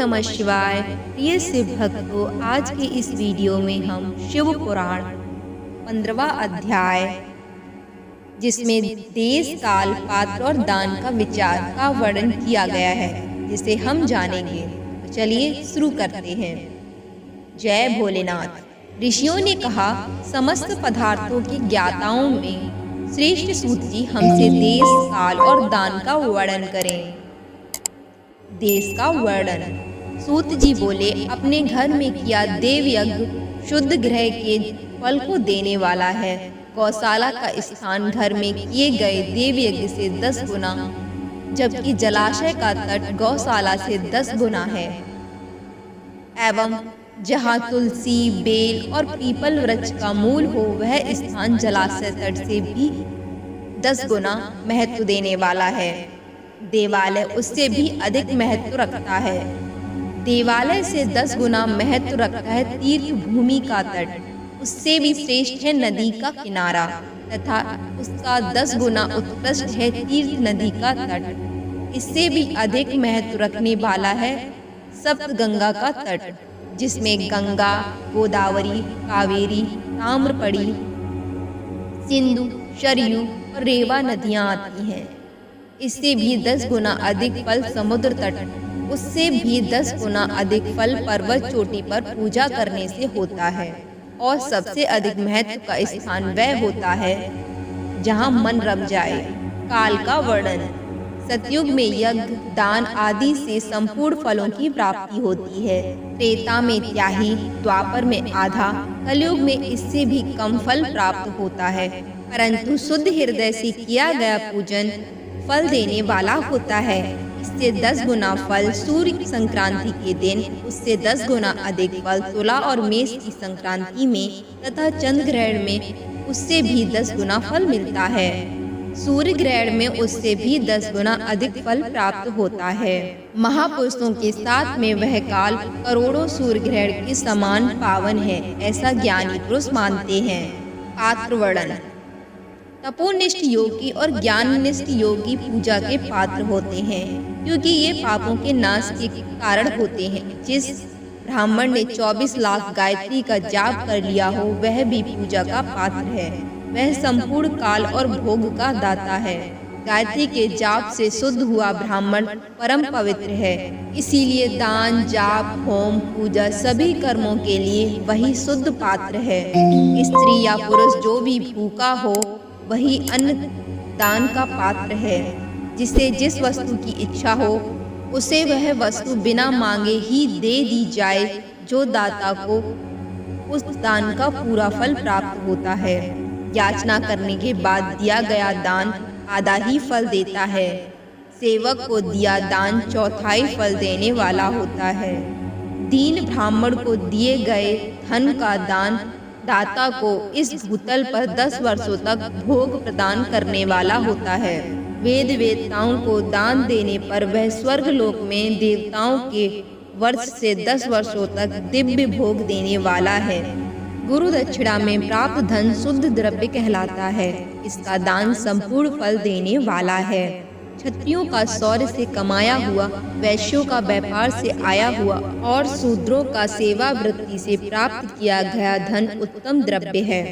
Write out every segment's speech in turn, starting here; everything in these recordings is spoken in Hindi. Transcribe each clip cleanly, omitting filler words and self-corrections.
नमः शिवाय। प्रिय शिव भक्तों, आज के इस वीडियो में हम शिव पुराण 15वां अध्याय, जिसमें देश, काल, पात्र और दान का विचार का वर्णन किया गया है, जिसे हम जानेंगे। तो चलिए शुरू करते हैं। जय भोलेनाथ। ऋषियों ने कहा, समस्त पदार्थों के ज्ञाताओं में श्रेष्ठ सूत जी हमसे देश, काल और दान का वर्णन करें। देश का वर्णन। सूत जी बोले, अपने घर में किया देव यज्ञ शुद्ध ग्रह के फल को देने वाला है। गौशाला का स्थान घर में किए गए देव यज्ञ से 10 गुना, जबकि जलाशय का तट गौशाला से 10 गुना है। एवं जहाँ तुलसी, बेल और पीपल वृक्ष का मूल हो, वह स्थान जलाशय तट से भी 10 गुना महत्व देने वाला है। देवालय उससे भी अधिक महत्व रखता है। देवालय से 10 गुना महत्व रखता है तीर्थ भूमि का तट। उससे भी श्रेष्ठ है नदी का किनारा, तथा उसका 10 गुना उत्कृष्ट है तीर्थ नदी का तट। इससे भी अधिक महत्व रखने वाला है सप्तगंगा का तट, जिसमें गंगा, गोदावरी, कावेरी, ताम्रपड़ी, सिंधु, सरयू और रेवा नदियां आती हैं। इससे भी 10 गुना अधिक फल समुद्र तट, उससे भी 10 गुना अधिक फल पर्वत चोटी पर पूजा करने से होता है। और सबसे अधिक महत्व का स्थान वह होता है जहाँ मन रम जाए। काल का वर्णन। सतयुग में यज्ञ, दान आदि से संपूर्ण फलों की प्राप्ति होती है। त्रेता में त्याही, द्वापर में आधा, कलयुग में इससे भी कम फल प्राप्त होता है। परंतु शुद्ध हृदय से किया गया पूजन फल देने वाला होता है। इससे 10 गुना फल सूर्य संक्रांति के दिन, उससे 10 गुना अधिक फल तुला और मेष की संक्रांति में, तथा चंद्र ग्रहण में उससे भी 10 गुना फल मिलता है। सूर्य ग्रहण में उससे भी 10 गुना अधिक फल प्राप्त होता है। महापुरुषों के साथ में वह काल करोड़ों सूर्य ग्रहण के समान पावन है, ऐसा ज्ञानी पुरुष मानते हैं। पात्र वर्णन। तपोनिष्ठ योगी और ज्ञाननिष्ठ योगी पूजा के पात्र होते हैं, क्योंकि ये पापों के नाश के कारण होते हैं। जिस ब्राह्मण ने 24 लाख गायत्री का जाप कर लिया हो, वह भी पूजा का पात्र है। वह संपूर्ण काल और भोग का दाता है। गायत्री के जाप से शुद्ध हुआ ब्राह्मण परम पवित्र है। इसीलिए दान, जाप, होम, पूजा सभी कर्मों के लिए वही शुद्ध पात्र है। स्त्री या पुरुष जो भी भूखा हो, वही अन्न दान का पात्र है। जिसे जिस वस्तु की इच्छा हो, उसे वह वस्तु बिना मांगे ही दे दी जाए, जो दाता को उस दान का पूरा फल प्राप्त होता है। याचना करने के बाद दिया गया दान आधा ही फल देता है। सेवक को दिया दान चौथाई फल देने वाला होता है। दीन ब्राह्मण को दिए गए धन का दान दाता को इस भूतल पर 10 वर्षों तक भोग प्रदान करने वाला होता है। वेद वेदताओं को दान देने पर वह स्वर्ग लोक में देवताओं के वर्ष से 10 वर्षों तक दिव्य भोग देने वाला है। गुरु दक्षिणा में प्राप्त धन शुद्ध द्रव्य कहलाता है। इसका दान संपूर्ण फल देने वाला है। क्षत्रियों का शौर्य से कमाया हुआ, वैश्यों का व्यापार से आया हुआ और शूद्रों का सेवा वृत्ति से प्राप्त किया गया धन उत्तम द्रव्य है।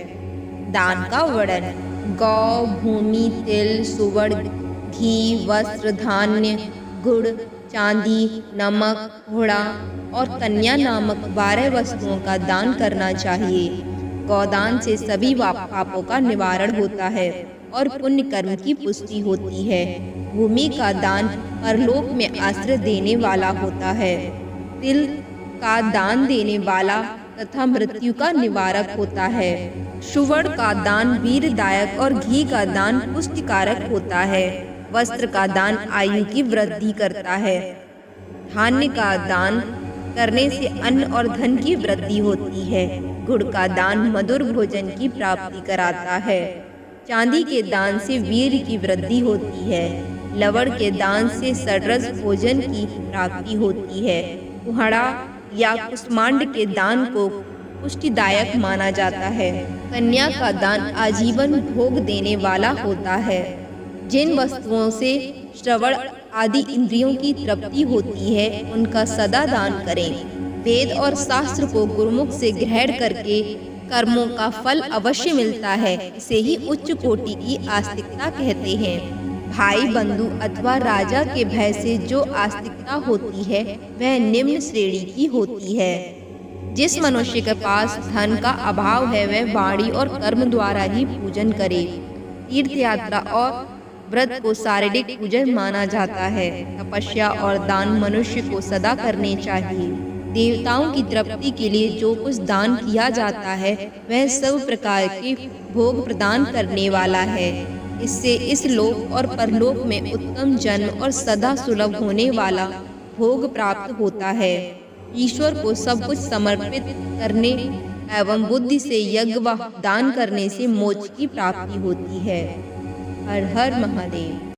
दान का वर्णन। गौ, भूमि, तिल, सुवर्ण, घी, वस्त्र, धान्य, गुड़, चांदी, नमक, घोड़ा और कन्या नामक 12 वस्तुओं का दान करना चाहिए। गौदान से सभी पापों का निवारण होता है और पुण्य कर्म की पुष्टि होती है। भूमि का दान परलोक में आश्रय देने वाला होता है। तिल का दान देने वाला तथा मृत्यु का निवारक होता है। सुवर्ण का दान वीरदायक और घी का दान पुष्टिकारक होता है। वस्त्र का दान आयु की वृद्धि करता है। धान्य का दान करने से अन्न और धन की वृद्धि होती है। गुड़ का दान मधुर भोजन की प्राप्ति कराता है। चांदी के दान से वीर की वृद्धि होती है। लवण के दान से षड्रस भोजन की प्राप्ति होती है। कुहड़ा या कुष्मांड के दान को पुष्टिदायक माना जाता है। कन्या का दान आजीवन भोग देने वाला होता है। जिन वस्तुओं से श्रवण आदि इंद्रियों की तृप्ति होती है उनका सदा दान करें। वेद और शास्त्र को गुरुमुख से ग्रहण करके कर्मों का फल अवश्य मिलता है। इसे ही उच्च कोटि की आस्तिकता कहते हैं। भाई बंधु अथवा राजा के भय से जो आस्तिकता होती है वह निम्न श्रेणी की होती है। जिस मनुष्य के पास धन का अभाव है वह वाणी और कर्म द्वारा ही पूजन करे। तीर्थ यात्रा और व्रत को शारीरिक पूजन माना जाता है। तपस्या और दान मनुष्य को सदा करने चाहिए। देवताओं की तृप्ति के लिए जो कुछ दान किया जाता है वह सब प्रकार के भोग प्रदान करने वाला है। इससे इस लोक और परलोक में उत्तम जन्म और सदा सुलभ होने वाला भोग प्राप्त होता है। ईश्वर को सब कुछ समर्पित करने एवं बुद्धि से यज्ञ व दान करने से मोक्ष की प्राप्ति होती है। हर हर महादेव।